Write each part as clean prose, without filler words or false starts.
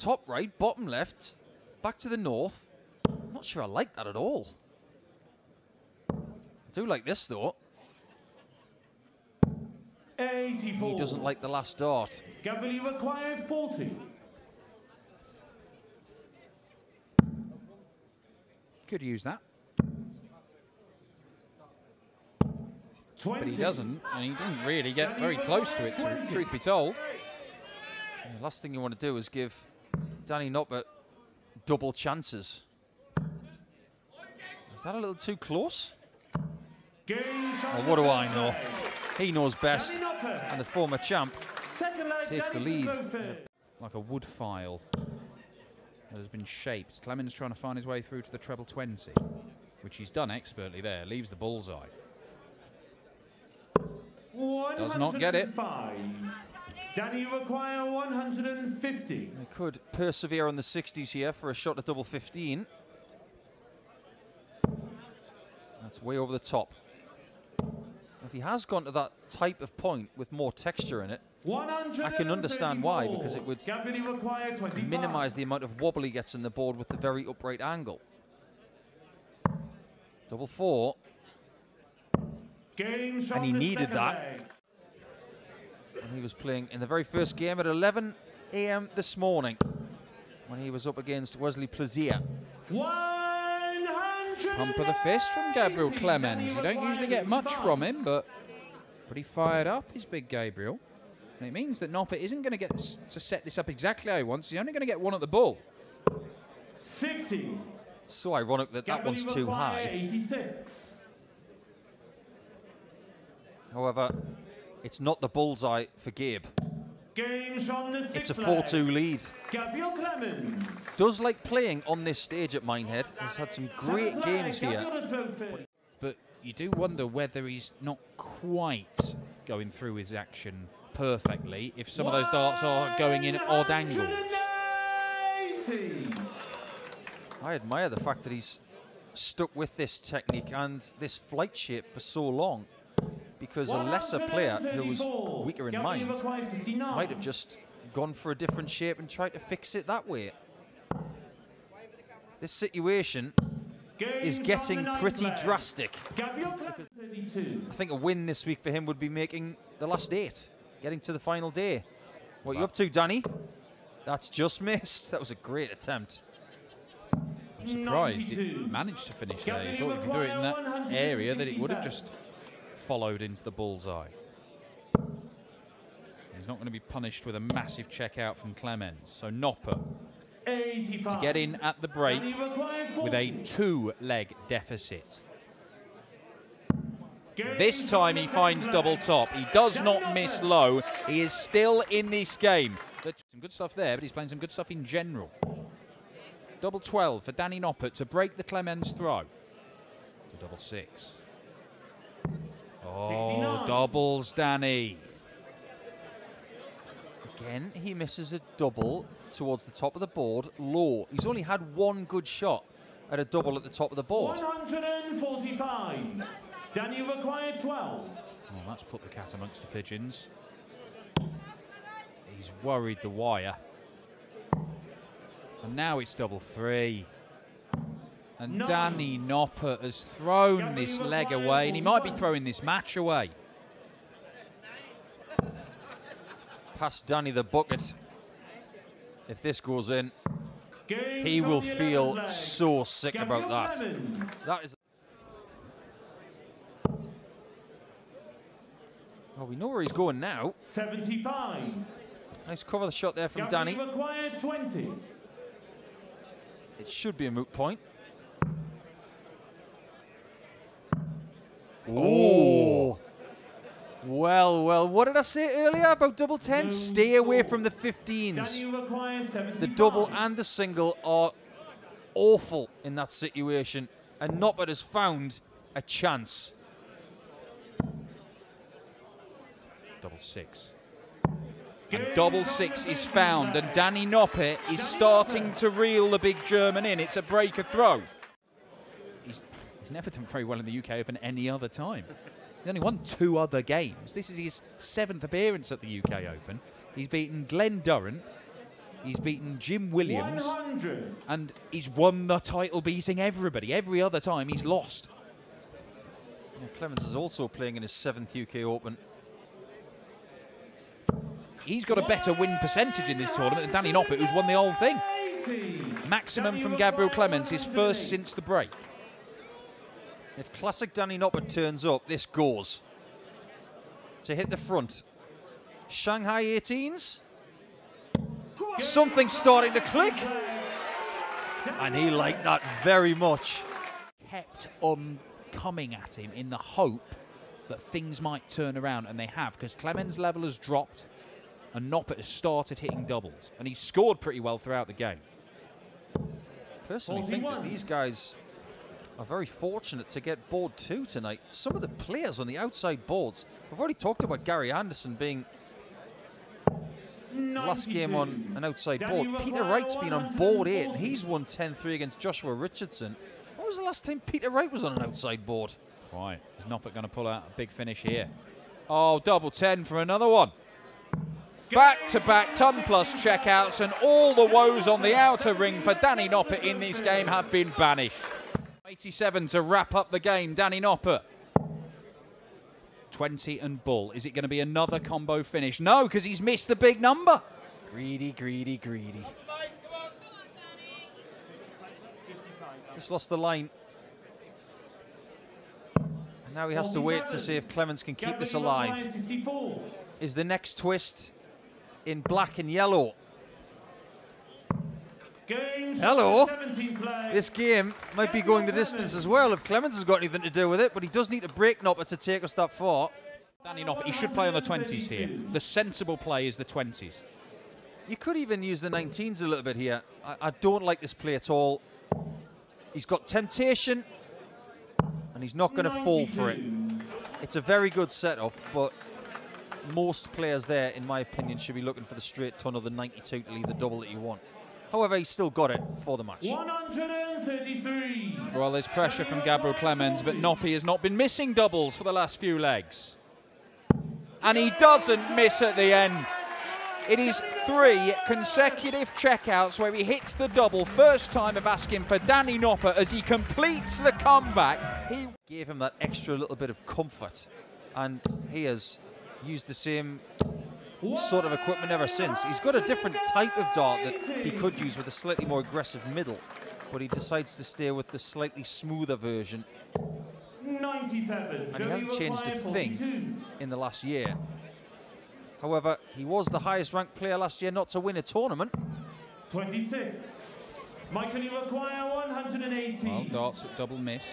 top right, bottom left, back to the north. I'm not sure I like that at all. I do like this, though. 84. He doesn't like the last dart. Gavili required 40. Could use that. 20. But he doesn't, and he doesn't really get very close to it, truth be told. The last thing you want to do is give Danny Noppert double chances. Is that a little too close? Well, what do I know? He knows best, and the former champ takes the lead. Like a wood file that has been shaped. Clemens trying to find his way through to the treble 20, which he's done expertly there. Leaves the bullseye. Does not get it. Danny require 150. He could persevere on the 60s here for a shot at double 15. That's way over the top. If he has gone to that type of point with more texture in it, I can understand why, because it would minimize the amount of wobble he gets in the board with the very upright angle. Double 4. And he needed that. And he was playing in the very first game at 11 AM this morning when he was up against Wesley Plaisir. Pump of the fist from Gabriel Clemens. You don't usually get much from him, but pretty fired up is big Gabriel. And it means that Noppert isn't going to get to set this up exactly how he wants. He's only going to get one at the bull. 60. So ironic that that one's too high. 86. However, it's not the bullseye for Gabe. It's a 4-2 lead. Gabriel Clemens does like playing on this stage at Minehead. He's had some great games here. But you do wonder whether he's not quite going through his action perfectly if some of those darts are going in at odd angles. I admire the fact that he's stuck with this technique and this flight shape for so long, because a lesser player who was weaker in mind might have just gone for a different shape and tried to fix it that way. This situation is getting pretty drastic. I think a win this week for him would be making the last 8, getting to the final day. What are you up to, Danny? That's just missed. That was a great attempt. I'm surprised it managed to finish there. You thought if you threw it in that area that it would have just followed into the bullseye. He's not going to be punished with a massive check out from Clemens. So Noppert to get in at the break with a 2-leg deficit. This time he finds double top. He does not miss low. He is still in this game. Some good stuff there, but he's playing some good stuff in general. Double 12 for Danny Noppert to break the Clemens throw. To double 6. Oh, 69. Doubles, Danny. Again, he misses a double towards the top of the board, low. He's only had one good shot at a double at the top of the board. 145. Danny required 12. Well, that's put the cat amongst the pigeons. He's worried the wire. And now it's double 3. And Danny Noppert has thrown this leg away, and he might be throwing this match away. Past Danny the bucket. If this goes in, he will feel so sick about that. That is. Well, we know where he's going now. 75. Nice cover the shot there from Danny. Required 20. It should be a moot point. Oh. Well, well, what did I say earlier about double 10? Stay away from the 15s. The double and the single are awful in that situation, and Noppert has found a chance. Double 6. And double 6 is found, and Danny Noppert is starting to reel the big German in. It's a breaker throw. He's never done very well in the UK Open any other time. He's only won 2 other games. This is his 7th appearance at the UK Open. He's beaten Glenn Durrant, He's beaten Jim Williams, 100. and he's won the title beating everybody. Every other time he's lost. Yeah, Clemens is also playing in his 7th UK Open. He's got a better win percentage in this tournament than Danny Noppert, who's won the whole thing. Maximum from Gabriel Clemens, his first since the break. If classic Danny Noppert turns up, this goes. To hit the front. Shanghai 18s. Something's starting to click. And he liked that very much. Kept on coming at him in the hope that things might turn around, and they have, because Clemens' level has dropped and Noppert has started hitting doubles, and he's scored pretty well throughout the game. Personally think that these guys are very fortunate to get board 2 tonight. Some of the players on the outside boards, we've already talked about Gary Anderson being last game on an outside board. Peter Wright's been on board 8, and he's won 10-3 against Joshua Richardson. When was the last time Peter Wright was on an outside board? Right, is Noppert going to pull out a big finish here? Oh, double 10 for another one. Back-to-back ton-plus checkouts, and all the woes on the outer ring for Danny Noppert in this game have been banished. 87 to wrap up the game, Danny Noppert. 20 and bull. Is it going to be another combo finish? No, because he's missed the big number. Greedy, greedy, greedy. Just lost the line. And now he has to wait to see if Clemens can keep this alive. Is the next twist in black and yellow? Hello. This game might be going the distance as well if Clemens has got anything to do with it, but he does need to break Noppert to take us that far. Danny Noppert, he should play on the 20s here. The sensible play is the 20s. You could even use the 19s a little bit here. I don't like this play at all. He's got temptation, and he's not going to fall for it. It's a very good setup, but most players there, in my opinion, should be looking for the straight ton of the 92 to leave the double that you want. However, he's still got it for the match. 133. Well, there's pressure from Gabriel Clemens, but Noppert has not been missing doubles for the last few legs. And he doesn't miss at the end. It is 3 consecutive checkouts where he hits the double. First time of asking for Danny Noppert as he completes the comeback. He gave him that extra little bit of comfort, and he has used the same sort of equipment ever since. He's got a different type of dart that he could use with a slightly more aggressive middle, but he decides to stay with the slightly smoother version. 97. And he hasn't changed a thing in the last year. However, he was the highest ranked player last year not to win a tournament. 26. Michael, you require 180. Well, darts at double missed.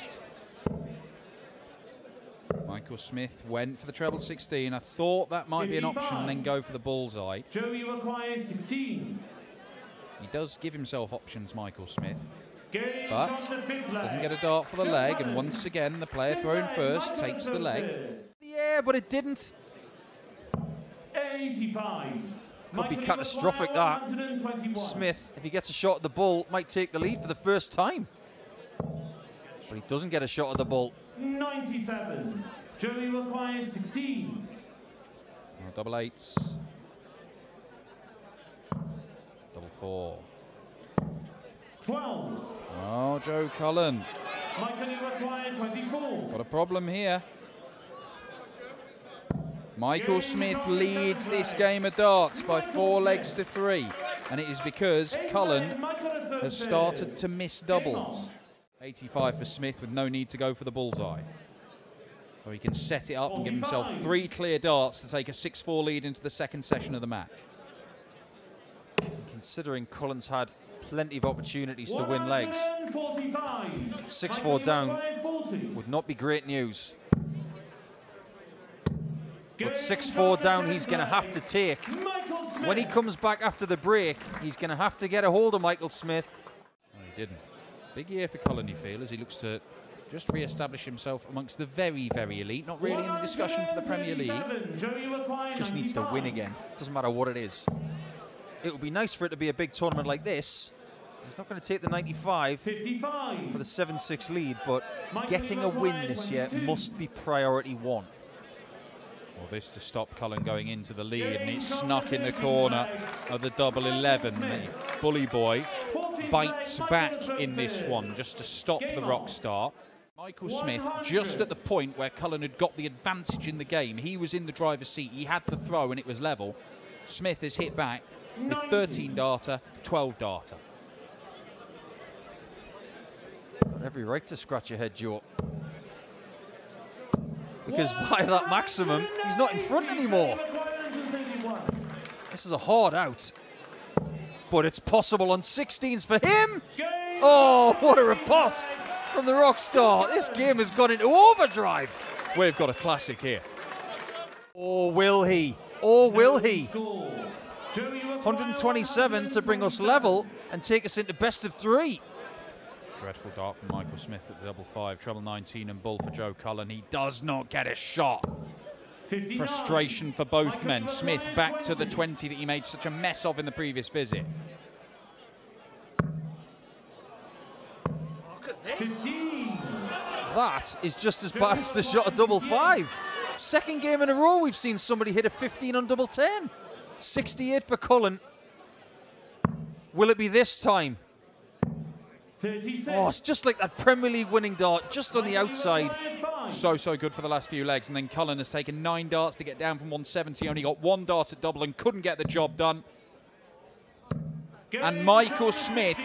Michael Smith went for the treble 16. I thought that might 55. Be an option, and then go for the bullseye. Joey requires 16. He does give himself options, Michael Smith. Games But doesn't get a dart for the leg, and once again, the player thrown first takes the leg. Yeah, but it didn't. 85. Could be catastrophic, that. Smith, if he gets a shot at the bull, might take the lead for the first time. But he doesn't get a shot at the bull. 97. Joey requires 16. Oh, double 8s. Double 4. 12. Oh, Joe Cullen. Michael, you require 24. Got a problem here. Michael Smith leads this game of darts by 4 legs to 3. And it is because Cullen has started to miss doubles. 85 for Smith with no need to go for the bullseye. So he can set it up and give himself 3 clear darts to take a 6-4 lead into the second session of the match. Considering Cullen's had plenty of opportunities to win legs, 6-4 down would not be great news. But 6-4 down he's going to have to take. When he comes back after the break, he's going to have to get a hold of Michael Smith. No, he didn't. Big year for Cullen, you feel, as he looks to just re-establish himself amongst the very, very elite. Not really in the discussion for the Premier League. Just needs to win again. Doesn't matter what it is. It would be nice for it to be a big tournament like this. He's not going to take the 95 for the 7-6 lead, but getting a win this year must be priority 1. Well, this to stop Cullen going into the lead, and it's snuck in the corner of the double 11. The bully boy bites back in this one just to stop the rock star. Michael Smith, just at the point where Cullen had got the advantage in the game, he was in the driver's seat, he had to throw and it was level. Smith has hit back with 13 darter, 12 darter. Got every right to scratch your head, Joe. Because via that maximum, he's not in front anymore. This is a hard out. But it's possible on 16s for him. Oh, what a riposte from the rock star. This game has gone into overdrive. We've got a classic here. Or will he? Or will he? 127 to bring us level and take us into best of 3. Dreadful dart from Michael Smith at the double 5, treble 19 and bull for Joe Cullen. He does not get a shot. 59. Frustration for both men. Smith back to the 20 that he made such a mess of in the previous visit. 15. That is just as bad as the shot of double 5. Second game in a row we've seen somebody hit a 15 on double 10. 68 for Cullen. Will it be this time? 36. Oh, it's just like that Premier League winning dart, just on the outside. So good for the last few legs. And then Cullen has taken 9 darts to get down from 170. Only got 1 dart at double and couldn't get the job done. And Michael Smith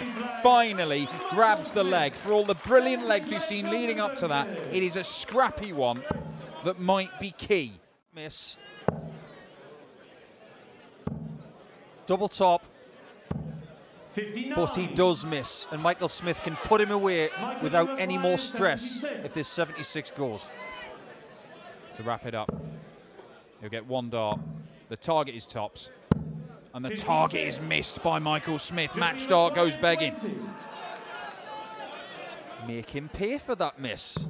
finally grabs the leg. For all the brilliant legs we've seen leading up to that, it is a scrappy one that might be key. Miss. Double top. 59. But he does miss, and Michael Smith can put him away without any more stress if this 76 goes. To wrap it up, he'll get 1 dart. The target is tops, and the target is missed by Michael Smith. Match dart goes begging. Make him pay for that miss.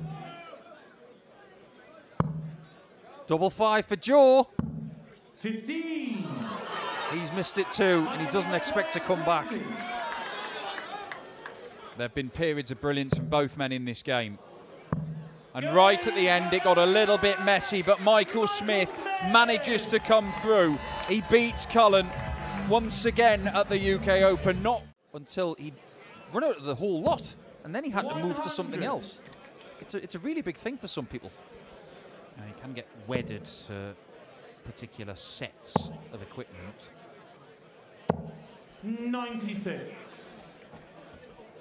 Double 5 for Joe. 15. He's missed it too, and he doesn't expect to come back. There have been periods of brilliance from both men in this game. And right at the end, it got a little bit messy, but Michael Smith manages to come through. He beats Cullen once again at the UK Open, not until he'd run out of the whole lot, and then he had to move to something else. It's a really big thing for some people. You can get wedded to particular sets of equipment. 96.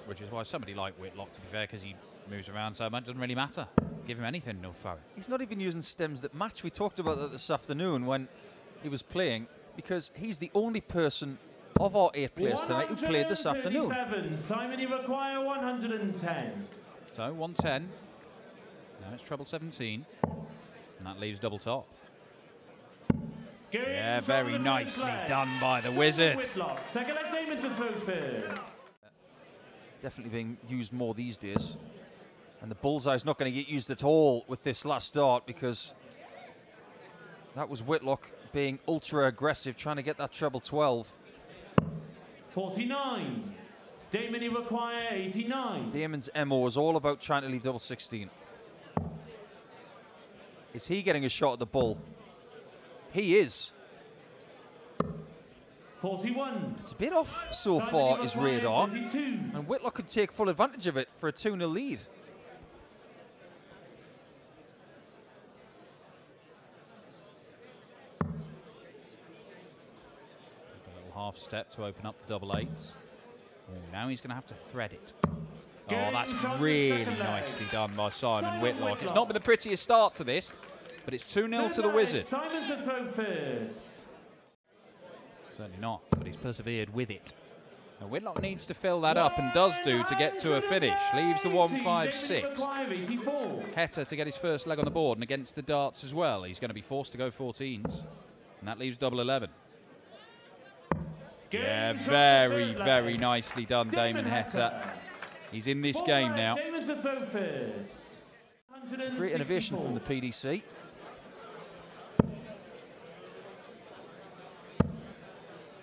Which is why somebody like Whitlock, to be fair, because he moves around so much, doesn't really matter. Give him anything, no throw. He's not even using stems that match. We talked about that this afternoon when he was playing, because he's the only person of our 8 players tonight who played this afternoon. Simon, you require 110. So 110. Now it's treble 17. And that leaves double top. Yeah, very nicely done by the wizard. Whitlock. Second leg Damon to throw first. Definitely being used more these days. And the bullseye's not going to get used at all with this last dart, because that was Whitlock being ultra aggressive, trying to get that treble 12. 49. Damon, you require 89. Damon's MO is all about trying to leave double 16. Is he getting a shot at the bull? He is. 41. It's a bit off so far, his radar. And Whitlock could take full advantage of it for a 2-0 lead. A little half step to open up the double 8s. Now he's going to have to thread it. Oh, that's really nicely done by Simon Whitlock. It's not been the prettiest start to this, but it's 2-0 to the wizard. Simon to throw first. Certainly not, but he's persevered with it. Now Whitlock needs to fill that up, and does do, to get to a finish. Leaves the 156. Heta to get his first leg on the board, and against the darts as well. He's going to be forced to go 14s, and that leaves double 11. Yeah, very, very nicely done, Damon Heta. He's in this game now. Damon to throw first. Great innovation from the PDC.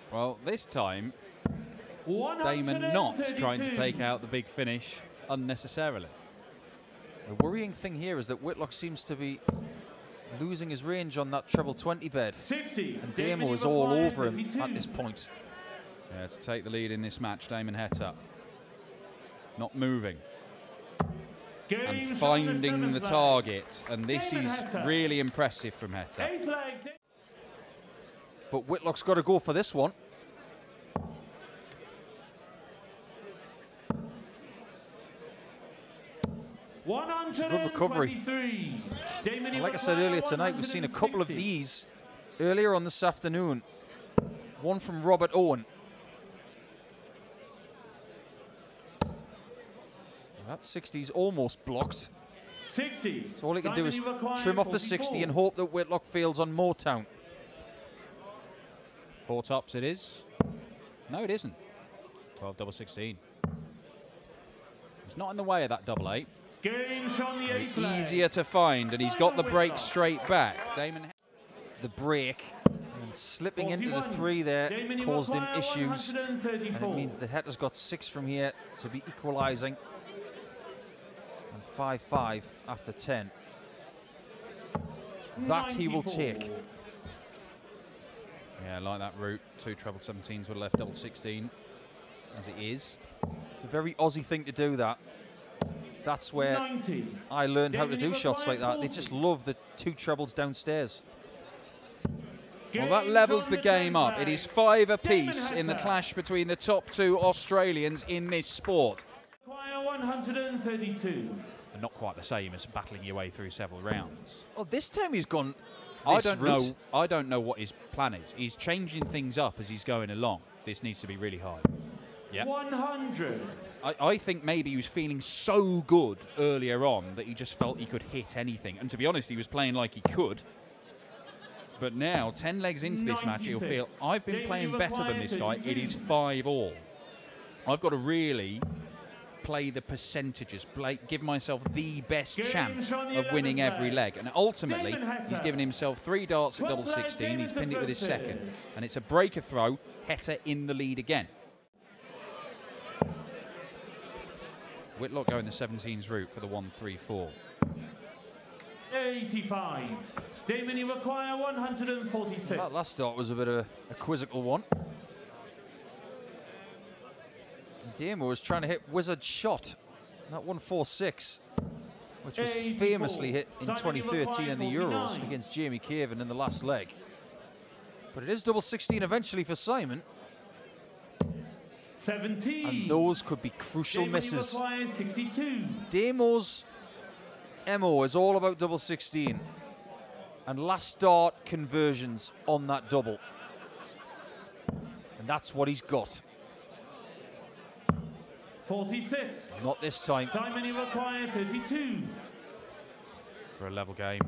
Well, this time, Damon not trying to take out the big finish unnecessarily. The worrying thing here is that Whitlock seems to be losing his range on that treble 20 bed. 60. And Damon was all over him at this point. Yeah, to take the lead in this match, Damon Heta not moving and finding the target, and this is really impressive from Heta. But Whitlock's got to go for this one. Good recovery. And like I said earlier tonight, we've seen a couple of these earlier on this afternoon. One from Robert Owen. That 60's almost blocked. 60. So all he can do is trim off the 60 and hope that Whitlock fails on Motown. 4 tops it is. No, it isn't. 12 double 16. It's not in the way of that double 8. Easier to find, and he's got the break straight back. Damon, the break and slipping into the 3 there caused him issues, and it means that Heta's got 6 from here to be equalising. And 5-5 after 10. That he will take. Yeah, I like that route. 2 treble 17s with a left double 16, as it is. It's a very Aussie thing to do that. That's where I learned how to do shots like that. They just love the 2 trebles downstairs. Well, that levels the game up. It is 5 apiece in the clash between the top 2 Australians in this sport. 132. And not quite the same as battling your way through several rounds. Well, this time he's gone. I don't know what his plan is. He's changing things up as he's going along. This needs to be really hard. Yeah. 100. I think maybe he was feeling so good earlier on that he just felt he could hit anything. And to be honest, he was playing like he could. But now, 10 legs into this match, he'll feel, I've been playing better than this guy. It is 5-all. I've got to really play the percentages, give myself the best chance of winning every leg. And ultimately, he's given himself 3 darts at double 16. He's pinned it with his second. And it's a breaker throw. Heta in the lead again. Whitlock going the 17s route for the 1-3-4. 85. Damon, you require 146. That last start was a bit of a quizzical one. Damon was trying to hit Wizard Shot, that 146, which was famously hit in 2013 in the Euros against Jamie Caven in the last leg. But it is double 16 eventually for Simon. 17. And those could be crucial misses. 62. Damo's MO is all about double 16 and last start conversions on that double. And that's what he's got. 46. Not this time. Simon, you require 32. For a level game.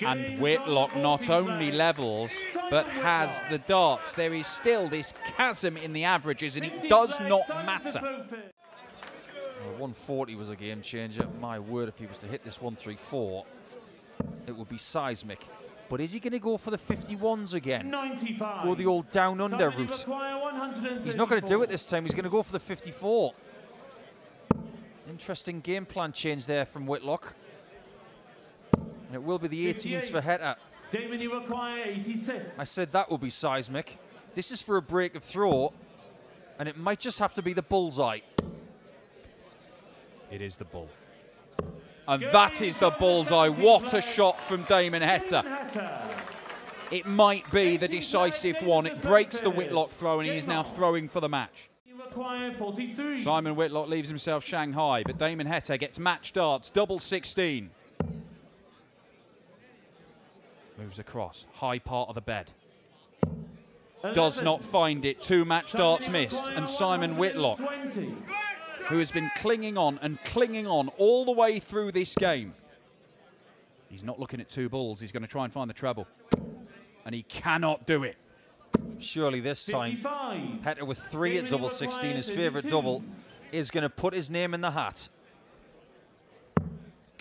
And Whitlock not only levels, but has the darts. There is still this chasm in the averages, and it does not matter. Well, 140 was a game changer. My word, if he was to hit this 134, it would be seismic. But is he going to go for the 51s again? 95. Go the old down under route. He's not going to do it this time. He's going to go for the 54. Interesting game plan change there from Whitlock. And it will be the 18s for Heta. Damon, you require 86. I said that will be seismic. This is for a break of throw, and it might just have to be the bullseye. It is the bull. And that is the bullseye. What a shot from Damon Heta. It might be the decisive one. It breaks the Whitlock throw, and he is now throwing for the match. Simon Whitlock leaves himself Shanghai, but Damon Heta gets match darts, double 16. Moves across, high part of the bed. Does not find it, 2 match darts missed. And Simon Whitlock, who has been clinging on and clinging on all the way through this game. He's not looking at 2 balls, he's going to try and find the treble. And he cannot do it. Surely this time, Heta with 3 at double 16, his favourite double, is going to put his name in the hat.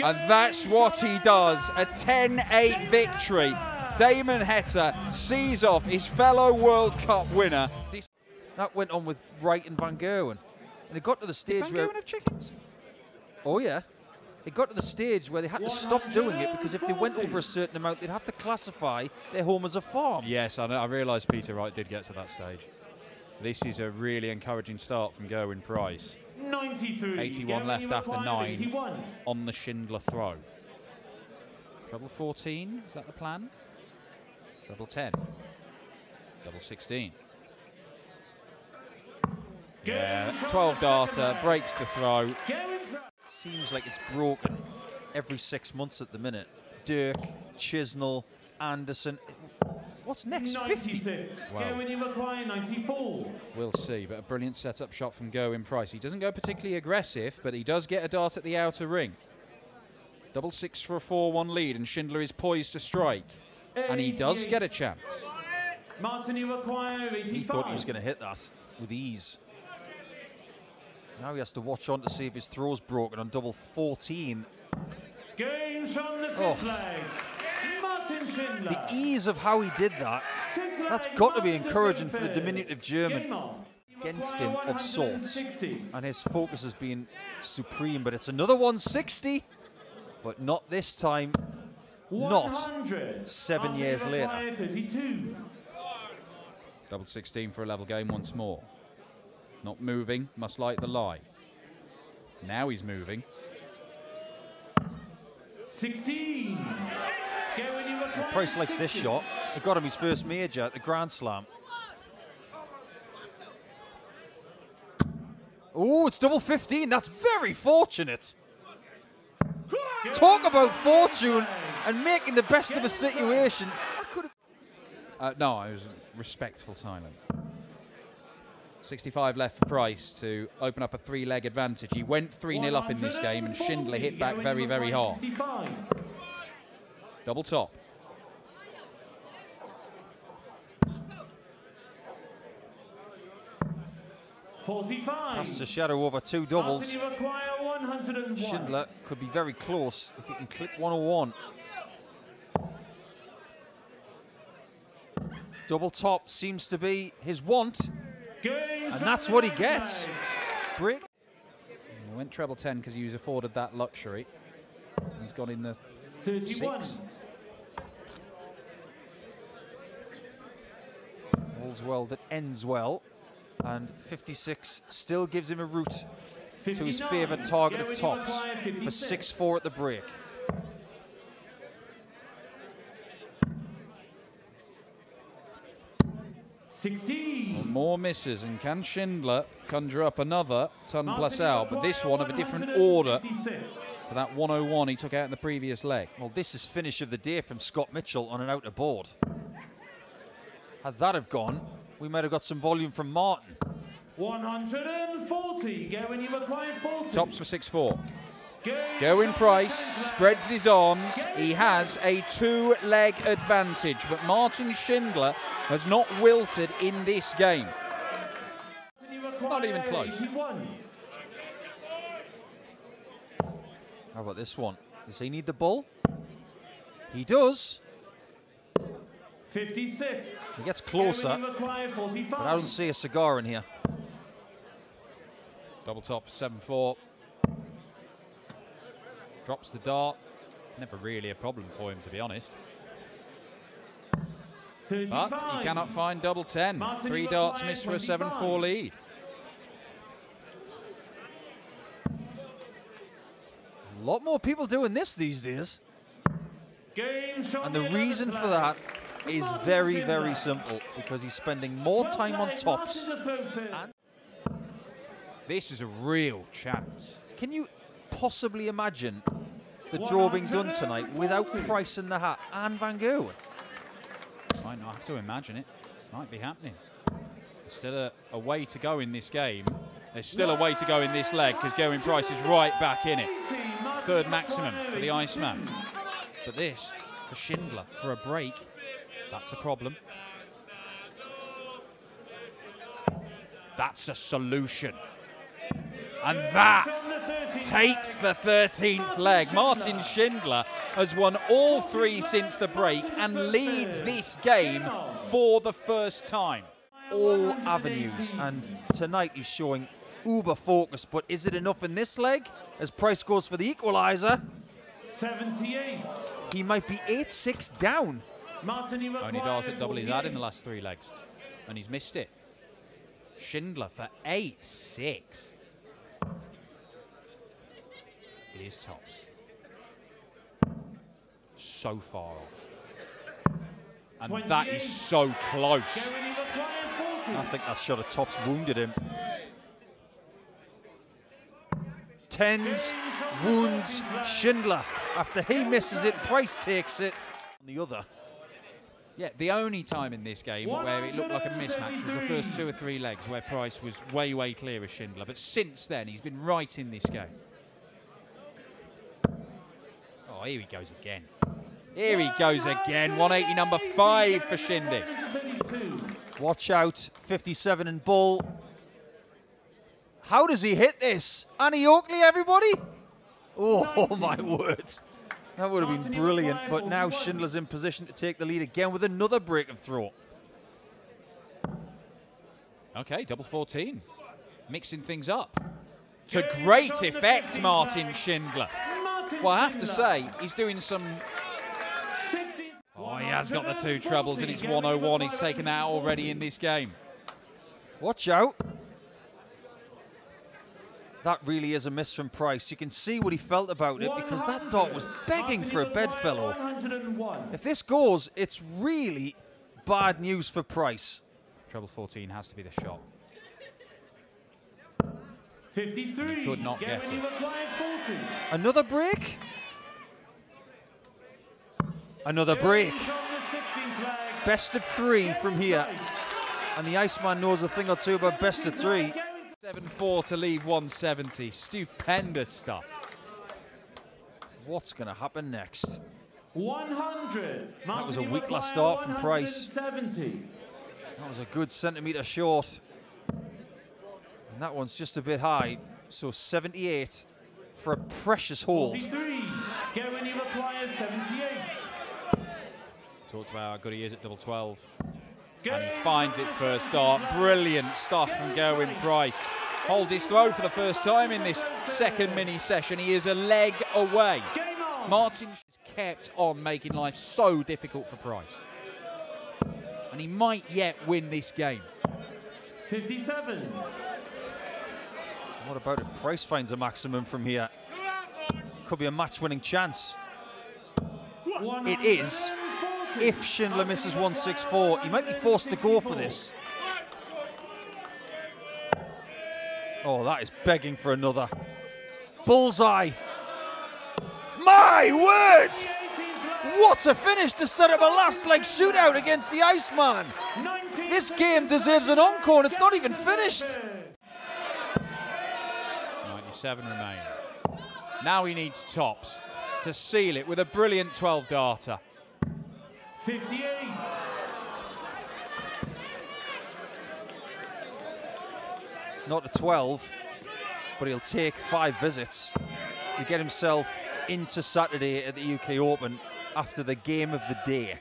And that's what he does, a 10-8 victory. Damon Heta sees off his fellow World Cup winner. That went on with Wright and Van Gerwen. And it got to the stage where... Van Gerwen have chickens? Oh, yeah. It got to the stage where they had to stop doing it because if they went over a certain amount, they'd have to classify their home as a farm. Yes, I realised Peter Wright did get to that stage. This is a really encouraging start from Gerwyn Price. 93. 81 left after 9 81. On the Schindler throw. Treble 14, is that the plan? Treble 10. Double 16. Yeah, 12 darter, breaks the throw. Seems like it's broken every 6 months at the minute. Dirk, Chisnell, Anderson. What's next? 50? Well, 94. We'll see, but a brilliant setup shot from Gerwyn Price. He doesn't go particularly aggressive, but he does get a dart at the outer ring. Double 6 for a 4-1 lead, and Schindler is poised to strike. And he does get a chance. Martin, you require 85. He thought he was going to hit that with ease. Now he has to watch on to see if his throw's broken on double 14. Games from the fifth leg. Martin Schindler. The ease of how he did that, that's got to be encouraging for the diminutive German against him of sorts. And his focus has been supreme, but it's another 160. But not this time, not 7 years later. Double 16 for a level game once more. Not moving, must like the lie. Now he's moving. 16. Price likes this shot. It got him his first major at the Grand Slam. Oh, it's double 15. That's very fortunate. Talk about fortune and making the best of a situation. No, it was respectful silence. 65 left for Price to open up a 3-leg advantage. He went 3-0 up in this game, and Schindler hit back very, very hard. Double top. Casts a shadow over 2 doubles. Schindler could be very close if he can clip 101. Double top seems to be his want, and that's what he gets. Break. He went treble 10 because he was afforded that luxury. He's gone in the 6. All's well that ends well, and 56 still gives him a route to his favourite target of tops for 6-4 at the break. Well, more misses, and can Schindler conjure up another ton plus out, but this one of a different order for that 101 he took out in the previous leg. Well, this is finish of the day from Scott Mitchell on an outer board. Had that have gone, we might have got some volume from Martin. 140. Gerwyn, you require 40. Tops for 6-4. Gerwyn Price spreads his arms. He has a 2-leg advantage, but Martin Schindler has not wilted in this game. Not even close. 81. How about this one? Does he need the bull? He does. 56. He gets closer, but I don't see a cigar in here. Double top, 7-4. Drops the dart. Never really a problem for him, to be honest. 35. But he cannot find double 10. 3 darts missed for a 7-4 lead. A lot more people doing this these days. And the reason for that is very, very simple, because he's spending more time on tops. This is a real chance. Can you possibly imagine the draw being done tonight without Price in the hat and Van Gerwen? Might not have to imagine it. Might be happening. There's still a way to go in this game. There's still a way to go in this leg, because Gerwyn Price is right back in it. 3rd maximum for the Iceman. But this, for Schindler, for a break, that's a problem. That's a solution. And that takes the 13th leg. Martin Schindler has won all 3 since the break and leads this game for the first time. All avenues, and tonight he's showing uber focused, but is it enough in this leg as Price goes for the equaliser? 78. He might be 8-6 down. Only darts at double he's had in the last 3 legs, and he's missed it. Schindler for 8-6. It is tops. So far off. And that is so close. I think that shot of tops wounded him. Tens wounds Schindler. After he misses it, Price takes it on the other. Yeah, the only time in this game where it looked like a mismatch was the first 2 or 3 legs where Price was way, way clear of Schindler. But since then, he's been right in this game. Oh, here he goes again. Here he goes again. 180 number 5 for Shindy. Watch out, 57 in bull. How does he hit this? Annie Oakley, everybody? Oh, my word. That would have been brilliant, but now Schindler's in position to take the lead again with another break of throw. Okay, double 14. Mixing things up. To great effect, Martin Schindler. Well, I have to say, he's doing some... Oh, he has got the 2 trebles, and it's 101. He's taken that out already in this game. Watch out. That really is a miss from Price. You can see what he felt about it because that dart was begging for a bedfellow. If this goes, it's really bad news for Price. Treble 14 has to be the shot. 53. He could not get it. Another break? Another break. Best of 3 from here. And the Iceman knows a thing or two about best of 3. 7-4 to leave 170. Stupendous stuff. What's going to happen next? 100. That was a weak last start from Price. 170. That was a good centimetre short. And that one's just a bit high. So 78 for a precious hold. 43. Get when you require 78. Talked about how good he is at double 12. And he finds it first dart. Brilliant stuff from Gerwin Price. Holds his throw for the first time in this second mini session. He is a leg away. Martin has kept on making life so difficult for Price. And he might yet win this game. 57. What about if Price finds a maximum from here? Could be a match-winning chance. It is. If Schindler misses 164, he might be forced to go for this. Oh, that is begging for another. Bullseye. My word! What a finish to set up a last leg shootout against the Iceman. This game deserves an encore and it's not even finished. 97 remain. Now he needs tops to seal it with a brilliant 12-darter. 58. Not a 12, but he'll take 5 visits to get himself into Saturday at the UK Open after the game of the day.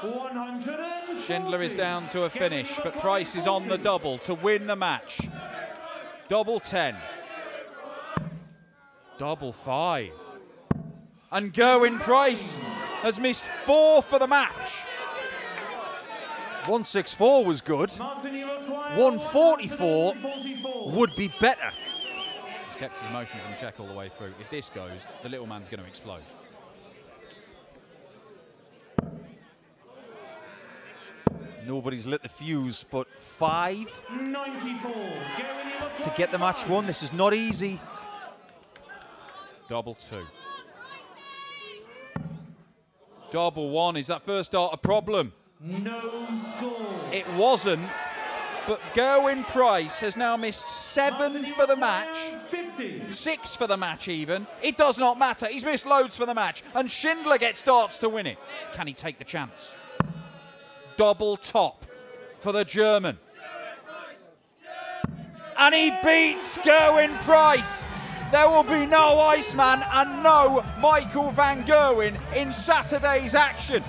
140. Schindler is down to a finish, but Price is on the double to win the match. Double 10. Double 5. And Gerwin Price has missed 4 for the match. 164 was good. 144 would be better. He's kept his emotions in check all the way through. If this goes, the little man's going to explode. Nobody's lit the fuse, but 5 94. to get the match won. This is not easy. Double 2. Double 1. Is that first dart a problem? No score. It wasn't, but Gerwin Price has now missed 7 for the match. 50. 6 for the match even. It does not matter. He's missed loads for the match, and Schindler gets darts to win it. Can he take the chance? Double top for the German. And he beats Gerwin Price. There will be no Iceman and no Michael van Gerwen in Saturday's action.